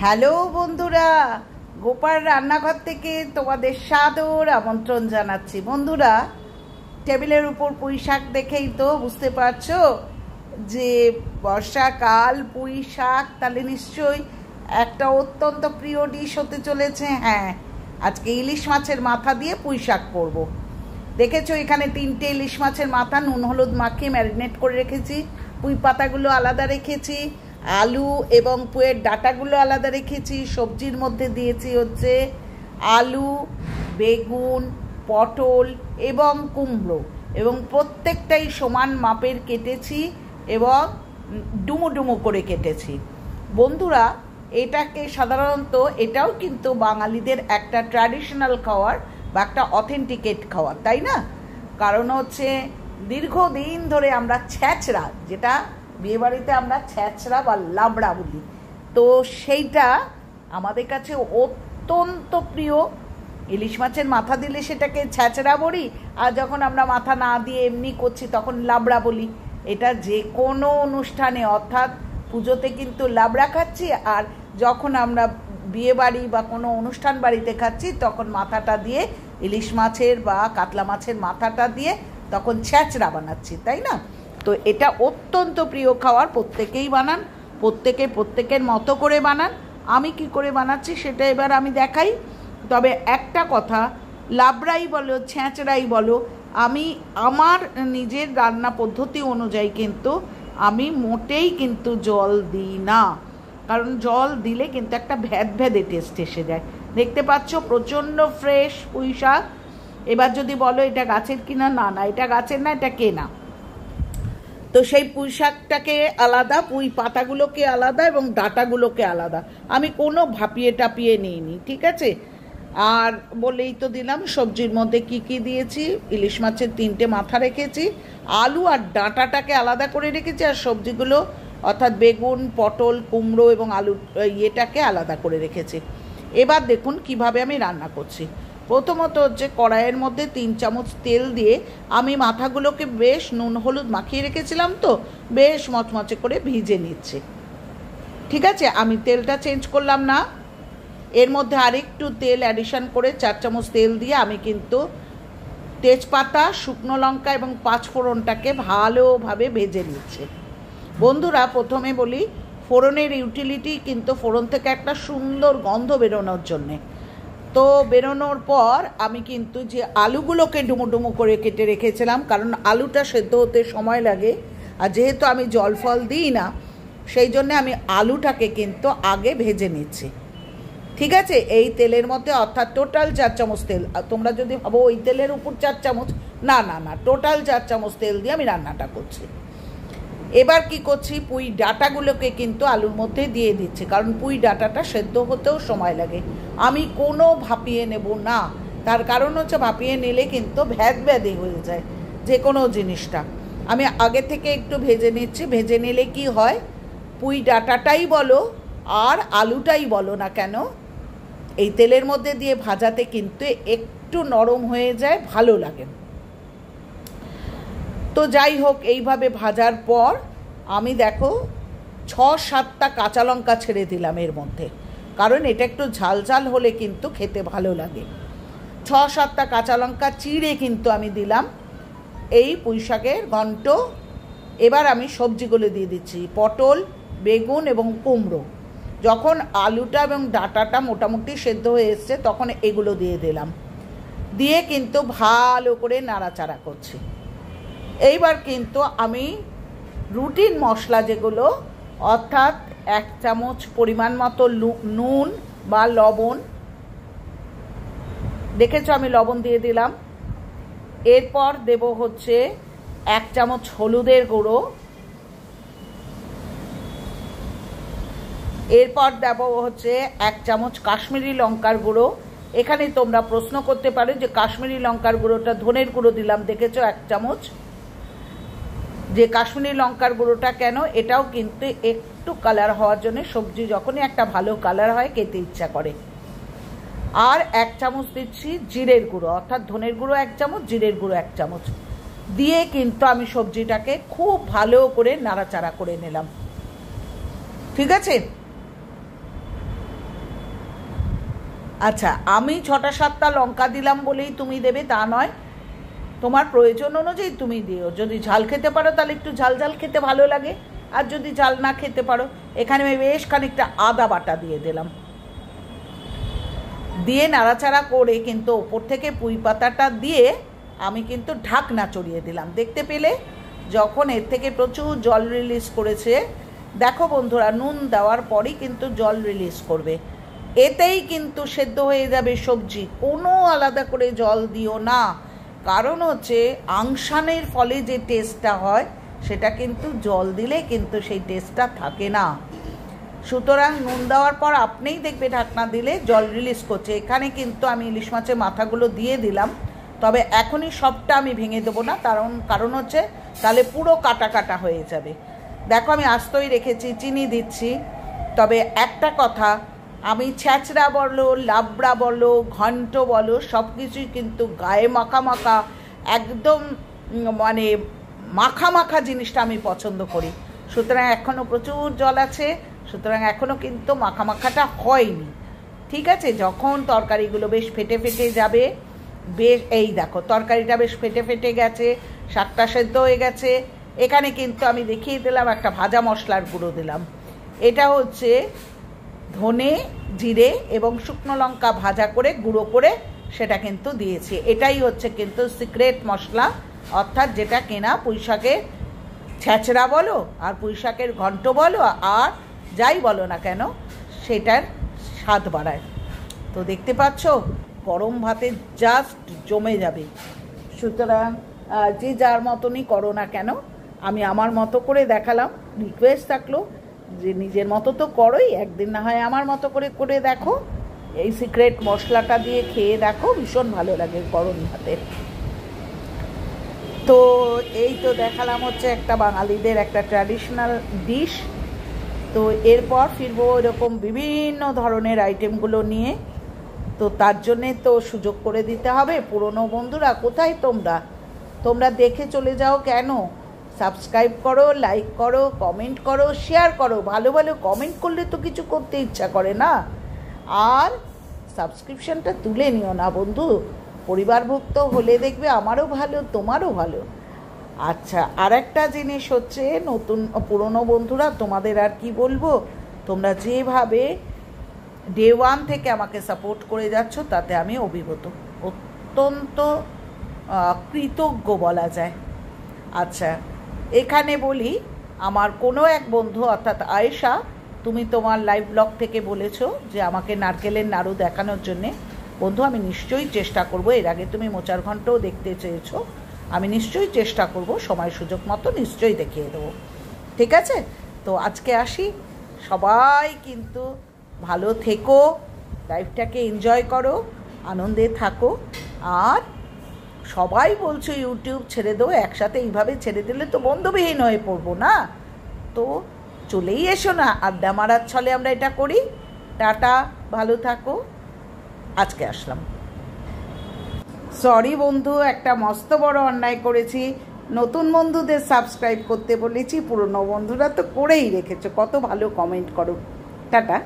Hello বন্ধুরা, গোপাল রান্নাঘর থেকে তোমাদের সাদর আমন্ত্রণ জানাচ্ছি। বন্ধুরা, টেবিলের উপর পুঁই শাক দেখেই তো বুঝতে পারছো যে বর্ষাকাল, পুঁই শাক তাহলে নিশ্চয়ই একটা অত্যন্ত প্রিয় ডিশ হতে চলেছে। হ্যাঁ, আজকে ইলিশ মাছের মাথা দিয়ে পুঁই শাক করব। দেখেছো এখানে 3টে ইলিশ মাছের মাথা নুন হলুদ মাখিয়ে ম্যারিনেট করে রেখেছি। পুঁই পাতাগুলো আলাদা রেখেছি, আলু এবং পুঁইয়ের ডাঁটাগুলো আলাদা রেখেছি। সবজির মধ্যে দিয়েছি হচ্ছে আলু, বেগুন, পটল এবং কুমড়ো, এবং প্রত্যেকটাই সমান মাপের কেটেছি এবং ডুমো ডুমো করে কেটেছি। বন্ধুরা, এটাকে সাধারণত এটাও কিন্তু বাঙালিদের একটা ট্র্যাডিশনাল খাওয়ার বা একটা অথেন্টিকেট খাওয়ার, তাই না? কারণ হচ্ছে দীর্ঘদিন ধরে আমরা ছ্যাঁচড়া, যেটা বিয়েবাড়িতে আমরা ছ্যাঁচড়া বা লাবড়া বলি, তো সেইটা আমাদের কাছে অত্যন্ত প্রিয়। ইলিশ মাছের মাথা দিলে সেটাকে ছ্যাঁচড়া বলি, আর যখন আমরা মাথা না দিয়ে এমনি করছি তখন লাবড়া বলি। এটা যে কোনো অনুষ্ঠানে, অর্থাৎ পুজোতে কিন্তু লাবড়া খাচ্ছি, আর যখন আমরা বিয়েবাড়ি বা কোনো অনুষ্ঠান বাড়িতে খাচ্ছি তখন মাথাটা দিয়ে, ইলিশ মাছের বা কাতলা মাছের মাথাটা দিয়ে তখন ছ্যাঁচড়া বানাচ্ছি, তাই না? তো এটা অত্যন্ত প্রিয় খাবার, প্রত্যেকেই বানান, প্রত্যেকের মতো করে বানান। আমি কি করে বানাচ্ছি সেটা এবার আমি দেখাই। তবে একটা কথা, লাবড়াই বলো ছ্যাঁচড়াই বলো, আমি আমার নিজের রান্না পদ্ধতি অনুযায়ী কিন্তু আমি মোটেই কিন্তু জল দিই না, কারণ জল দিলে কিন্তু একটা ভ্যাদভ্যাদে টেস্ট এসে যায়। দেখতে পাচ্ছ প্রচণ্ড ফ্রেশ পুঁই শাক। এবার যদি বলো এটা গাছের কিনা, না না, এটা গাছের না, এটা কেনা। তো সেই পুঁই শাকটাকে আলাদা, পুঁই পাতাগুলোকে আলাদা এবং ডাঁটাগুলোকে আলাদা, আমি কোনো ভাপিয়ে টাপিয়ে নিইনি, ঠিক আছে? আর বলেই তো দিলাম সবজির মধ্যে কি কি দিয়েছি। ইলিশ মাছের 3টে মাথা রেখেছি, আলু আর ডাঁটাটাকে আলাদা করে রেখেছি, আর সবজিগুলো অর্থাৎ বেগুন, পটল, কুমড়ো এবং আলু এটাকে আলাদা করে রেখেছি। এবার দেখুন কিভাবে আমি রান্না করছি। প্রথমত হচ্ছে কড়াইয়ের মধ্যে 3 চামচ তেল দিয়ে আমি মাথাগুলোকে বেশ নুন হলুদ মাখিয়ে রেখেছিলাম, তো বেশ মচমচে করে ভিজে নিচ্ছি, ঠিক আছে? আমি তেলটা চেঞ্জ করলাম না, এর মধ্যে আরেকটু তেল অ্যাডিশন করে 4 চামচ তেল দিয়ে আমি কিন্তু তেজপাতা, শুকনো লঙ্কা এবং 5 ফোড়নটাকে ভালোভাবে ভেজে নিচ্ছি। বন্ধুরা, প্রথমে বলি, ফোড়নের ইউটিলিটি কিন্তু ফোড়ন থেকে একটা সুন্দর গন্ধ বেরোনোর জন্যে। তো বেরোনোর পর আমি কিন্তু যে আলুগুলোকে ডুমো ডুমো করে কেটে রেখেছিলাম, কারণ আলুটা সেদ্ধ হতে সময় লাগে, আর যেহেতু আমি জল ফল দিই না, সেই জন্যে আমি আলুটাকে কিন্তু আগে ভেজে নিচ্ছি, ঠিক আছে? এই তেলের মধ্যে, অর্থাৎ টোটাল 4 চামচ তেল। তোমরা যদি ভাবো ওই তেলের উপর 4 চামচ, না না না, টোটাল 4 চামচ তেল দিয়ে আমি রান্নাটা করছি। এবার কি করছি, পুঁই ডাঁটাগুলোকে কিন্তু আলুর মধ্যে দিয়ে দিচ্ছি, কারণ পুঁই ডাঁটাটা সেদ্ধ হতেও সময় লাগে। আমি কোনো ভাপিয়ে নেব না, তার কারণ হচ্ছে ভাপিয়ে নিলে কিন্তু ভ্যাদভ্যাদে হয়ে যায় যে কোনো জিনিসটা। আমি আগে থেকে একটু ভেজে নিচ্ছি। ভেজে নিলে কি হয়, পুঁই ডাঁটাটাই বলো আর আলুটাই বলো না কেন, এই তেলের মধ্যে দিয়ে ভাজাতে কিন্তু একটু নরম হয়ে যায়, ভালো লাগে। তো যাই হোক, এইভাবে ভাজার পর আমি দেখো 6-7টা কাঁচা লঙ্কা ছেড়ে দিলাম এর মধ্যে, কারণ এটা একটু ঝাল ঝাল হলে কিন্তু খেতে ভালো লাগে। 6-7টা কাঁচা লঙ্কা চিড়ে কিন্তু আমি দিলাম এই পুঁই শাকের ঘন্ট। এবার আমি সবজিগুলো দিয়ে দিচ্ছি, পটল, বেগুন এবং কুমড়ো। যখন আলুটা এবং ডাঁটাটা মোটামুটি সেদ্ধ হয়ে এসছে তখন এগুলো দিয়ে দিলাম, দিয়ে কিন্তু ভালো করে নাড়াচাড়া করছি। এইবার কিন্তু আমি রুটিন মশলা যেগুলো, অর্থাৎ 1 চামচ পরিমাণ মতো নুন বা লবণ, দেখেছো আমি লবণ দিয়ে দিলাম। এরপর দেব হচ্ছে 1 চামচ হলুদের গুঁড়ো, এরপর দেব হচ্ছে 1 চামচ কাশ্মীরি লঙ্কার গুঁড়ো। এখানে তোমরা প্রশ্ন করতে পারো যে কাশ্মীরি লঙ্কার গুঁড়োটা ধনের গুঁড়ো দিলাম, দেখেছো 1 চামচ, যে কাশ্মীরি লঙ্কার গুঁড়োটা কেন, এটাও কিন্তু একটু কালার হওয়ার জন্য, সবজি যখনই একটা ভালো কালার হয় খেতে ইচ্ছা করে। আর 1 চামচ দিচ্ছি জিরের গুঁড়ো, অর্থাৎ ধনের গুঁড়ো 1 চামচ, জিরের গুঁড়ো 1 চামচ দিয়ে কিন্তু আমি সবজিটাকে খুব ভালো করে নাড়াচাড়া করে নিলাম, ঠিক আছে? আচ্ছা, আমি 6টা-7টা লঙ্কা দিলাম বলেই তুমি দেবে তা নয়, তোমার প্রয়োজন অনুযায়ী তুমি দিও। যদি ঝাল খেতে পারো তাহলে একটু ঝাল ঝাল খেতে ভালো লাগে, আর যদি ঝাল না খেতে পারো, এখানে আমি বেশ খানিকটা আদা বাটা দিয়ে দিলাম। দিয়ে নাড়াচাড়া করে কিন্তু ওপর থেকে পুঁই পাতাটা দিয়ে আমি কিন্তু ঢাকনা চড়িয়ে দিলাম। দেখতে পেলে যখন এর থেকে প্রচুর জল রিলিজ করেছে, দেখো বন্ধুরা, নুন দেওয়ার পরই কিন্তু জল রিলিজ করবে, এতেই কিন্তু সেদ্ধ হয়ে যাবে সবজি। কোনো আলাদা করে জল দিও না, কারণ হচ্ছে আংশানের ফলে যে টেস্টটা হয় সেটা কিন্তু জল দিলে কিন্তু সেই টেস্টটা থাকে না। সুতরাং নুন দেওয়ার পর আপনিই দেখবে ঢাকনা দিলে জল রিলিজ করছে। এখানে কিন্তু আমি ইলিশ মাছের মাথাগুলো দিয়ে দিলাম, তবে এখনই সবটা আমি ভেঙে দেবো না, কারণ হচ্ছে তাহলে পুরো কাটা কাটা হয়ে যাবে। দেখো আমি আস্তই রেখেছি, চিনি দিচ্ছি। তবে একটা কথা, আমি ছ্যাঁচড়া বলো, লাবড়া বলো, ঘন্ট বলো, সব কিছুই কিন্তু গায়ে মাখা মাখা, একদম মানে মাখা মাখা জিনিসটা আমি পছন্দ করি। সুতরাং এখনও প্রচুর জল আছে, সুতরাং এখনও কিন্তু মাখা মাখাটা হয়নি। ঠিক আছে, যখন তরকারিগুলো বেশ ফেটে ফেটে যাবে, বেশ এই দেখো তরকারিটা বেশ ফেটে ফেটে গেছে, শাকটা সেদ্ধ হয়ে গেছে। এখানে কিন্তু আমি দেখিয়ে দিলাম একটা ভাজা মশলার গুঁড়ো দিলাম। এটা হচ্ছে ধনে, জিরে এবং শুকনো লঙ্কা ভাজা করে গুঁড়ো করে সেটা কিন্তু দিয়েছি। এটাই হচ্ছে কিন্তু সিক্রেট মশলা, অর্থাৎ যেটা কেনা পুঁইশাকের ছ্যাঁচড়া বলো আর পুঁইশাকের ঘন্ট বলো আর যাই বলো না কেন, সেটার স্বাদ বাড়ায়। তো দেখতে পাচ্ছ গরম ভাতে জাস্ট জমে যাবে। সুতরাং যে যার মতনই করো না কেন, আমি আমার মতো করে দেখালাম। রিকোয়েস্ট থাকলো যে নিজের মতো তো করোই, একদিন না হয় আমার মতো করে করে দেখো, এই সিক্রেট মশলাটা দিয়ে খেয়ে দেখো, ভীষণ ভালো লাগে গরম ভাতে। তো এই তো দেখালাম হচ্ছে একটা বাঙালিদের একটা ট্র্যাডিশনাল ডিশ। তো এরপর ফিরবো এরকম বিভিন্ন ধরনের আইটেমগুলো নিয়ে। তো তার জন্যে তো সুযোগ করে দিতে হবে। পুরনো বন্ধুরা কোথায় তোমরা দেখে চলে যাও কেন? সাবস্ক্রাইব করো, লাইক করো, কমেন্ট করো, শেয়ার করো। ভালো ভালো কমেন্ট করলে তো কিছু করতে ইচ্ছা করে না। আর সাবস্ক্রিপশনটা তুলে নিও না বন্ধু, পরিবারভুক্ত হলে দেখবে আমারও ভালো, তোমারও ভালো। আচ্ছা, আর একটা জিনিস হচ্ছে, পুরনো বন্ধুরা তোমাদের আর কি বলবো, তোমরা যেভাবে ডে 1 থেকে আমাকে সাপোর্ট করে যাচ্ছ তাতে আমি অভিভূত, অত্যন্ত কৃতজ্ঞ বলা যায়। আচ্ছা, এখানে বলি, আমার কোনো এক বন্ধু অর্থাৎ আয়েশা, তুমি তোমার লাইভ ব্লগ থেকে বলেছো যে আমাকে নারকেলের নাড়ু দেখানোর জন্যে। বন্ধু, আমি নিশ্চয়ই চেষ্টা করব। এর আগে তুমি মোচার ঘন্টও দেখতে চেয়েছো, আমি নিশ্চয়ই চেষ্টা করব, সময় সুযোগ মতো নিশ্চয়ই দেখিয়ে দেবো। ঠিক আছে, তো আজকে আসি। সবাই কিন্তু ভালো থেকো, লাইফটাকে এনজয় করো, আনন্দে থাকো। আর সবাই বলছো ইউটিউব ছেড়ে দেবো, একসাথে এইভাবে ছেড়ে দিলে তো বন্ধুবিহীন হয়ে পড়বো না। তো চলেই এসো না, আড্ডা মারার ছলে আমরা এটা করি। টাটা, ভালো থাকো, আজকে আসলাম। সরি বন্ধু, একটা মস্ত বড় অন্যায় করেছি। নতুন বন্ধুদের সাবস্ক্রাইব করতে বলেছি, পুরনো বন্ধুরা তো করেই রেখেছো, কত ভালো কমেন্ট করো। টাটা।